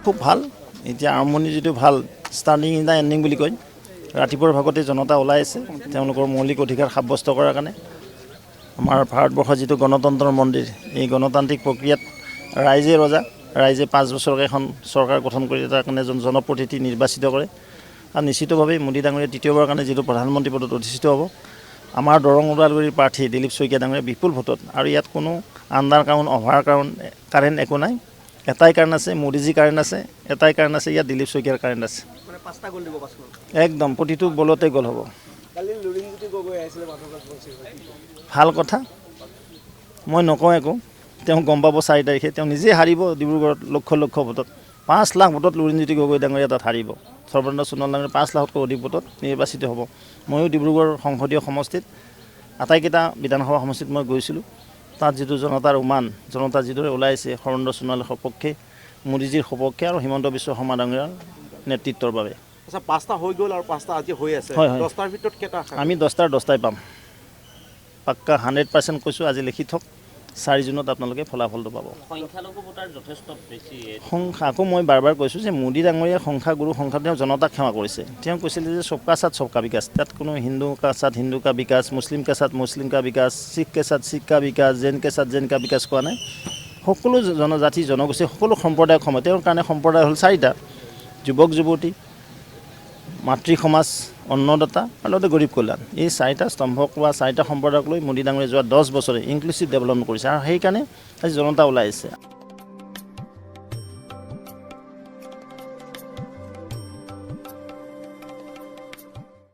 খুব ভাল এতিয়া আৰম্ভণি যিটো ভাল ষ্টাৰ্টিং ইন দ্য এণ্ডিং বুলি কয় ৰাতিপুৱাৰ ভাগতে জনতা ওলাই আছে তেওঁলোকৰ মৌলিক অধিকাৰ সাব্যস্ত কৰাৰ কাৰণে আমাৰ ভাৰতবৰ্ষৰ যিটো গণতন্ত্ৰৰ মন্দিৰ এই গণতান্ত্ৰিক প্ৰক্ৰিয়াত ৰাইজে ৰজা ৰাইজে 5 বছৰকৈ এখন চৰকাৰ গঠন কৰি তাৰ কাৰণে এজন জনপ্ৰতিনিধি নিৰ্বাচিত কৰে আৰু নিশ্চিতভাৱে মোদী ডাঙৰীয়া তৃতীয়বাৰৰ কাৰণে যিটো প্ৰধানমন্ত্ৰী পদত অধিষ্ঠিত হ'ব আমাৰ দৰং ওদালগুৰিৰ প্ৰাৰ্থী দিলীপ শইকীয়া ডাঙৰীয়া বিপুল ভোটত আৰু ইয়াত কোনো আণ্ডাৰ কাৰেণ্ট একো নাই এটাই কাৰণ আছে মোদীজী কাৰেণ্ট আছে এটাই কাৰণ আছে ইয়াত দিলীপ শইকীয়াৰ কাৰেণ্ট আছে মানে 5টা গোল দিব পাঁচখন একদম প্ৰতিটো বলতে গ'ল হ'ব কালি লুৰিণজ্যোতি গগৈ আহিছিলে মাধৱৰাজ বংশী ভাল কথা মই নকওঁ একো তেওঁ গম পাব 4 তাৰিখে তেওঁ নিজে হাৰিব ডিব্ৰুগড়ত লক্ষ লক্ষ ভোটত 5 লাখ ভোটত লুৰিণজ্যোতি গগৈ ডাঙৰীয়া তাত হাৰিব সৰ্বানন্দ সোণোৱাল ডাঙৰীয়া 5 লাখতকৈ অধিক ভোটত নিৰ্বাচিত হ'ব ময়ো ডিব্ৰুগড় সংসদীয় সমষ্টিত আটাইকেইটা বিধানসভা সমষ্টিত মই গৈছিলোঁ তাত যিটো জনতাৰ উমান জনতা যিদৰে ওলাইছে সৰ্বানন্দ সোণোৱালৰ সপক্ষে মোদীজীৰ সপক্ষে আৰু হিমন্ত বিশ্ব শৰ্মা ডাঙৰীয়াৰ নেতৃত্বৰ বাবে আচ্ছা 5টা হৈ গ'ল আৰু 5টা আজি হৈ আছে হয়, হয়। 10টাৰ ভিতৰত কেইটা আমি 10টাৰ 10টাই পাম পাক্কা 100% কৈছোঁ আজি লিখি থওক 4 জুনত আপোনালোকে ফলাফলটো পাব সংখ্যালঘু ভোটাৰ যথেষ্ট বেছি আকৌ মই বাৰ কৈছোঁ যে মোদী ডাঙৰীয়া সংখ্যাগুৰু সংখ্যা তেওঁ জনতাক ক্ষমা কৰিছে তেওঁ কৈছিলে যে সবকা সাথ সবকা বিকাশ তাত কোনো হিন্দু কা সাথ হিন্দু কা বিকাশ মুছলিম কা সাথ মুছলিম কা বিকাশ শিখ কে সাথ শিখ কা বিকাশ জৈন কে সাথ জৈন কা বিকাশ কোৱা নাই সকলো জনজাতি জনগোষ্ঠী সকলো সম্প্ৰদায়ক সময় তেওঁৰ কাৰণে সম্প্ৰদায় হ'ল 4টা যুৱক যুৱতী মাতৃ সমাজ অন্নদাতা আৰু লগতে গৰীব কল্যাণ এই 4টা স্তম্ভক বা 4টা সম্প্ৰদায়ক লৈ মোদী ডাঙৰীয়া যোৱা 10 বছৰে ইনক্লুচিভ ডেভেলপমেণ্ট কৰিছে আৰু সেইকাৰণে আজি জনতা ওলাই আহিছে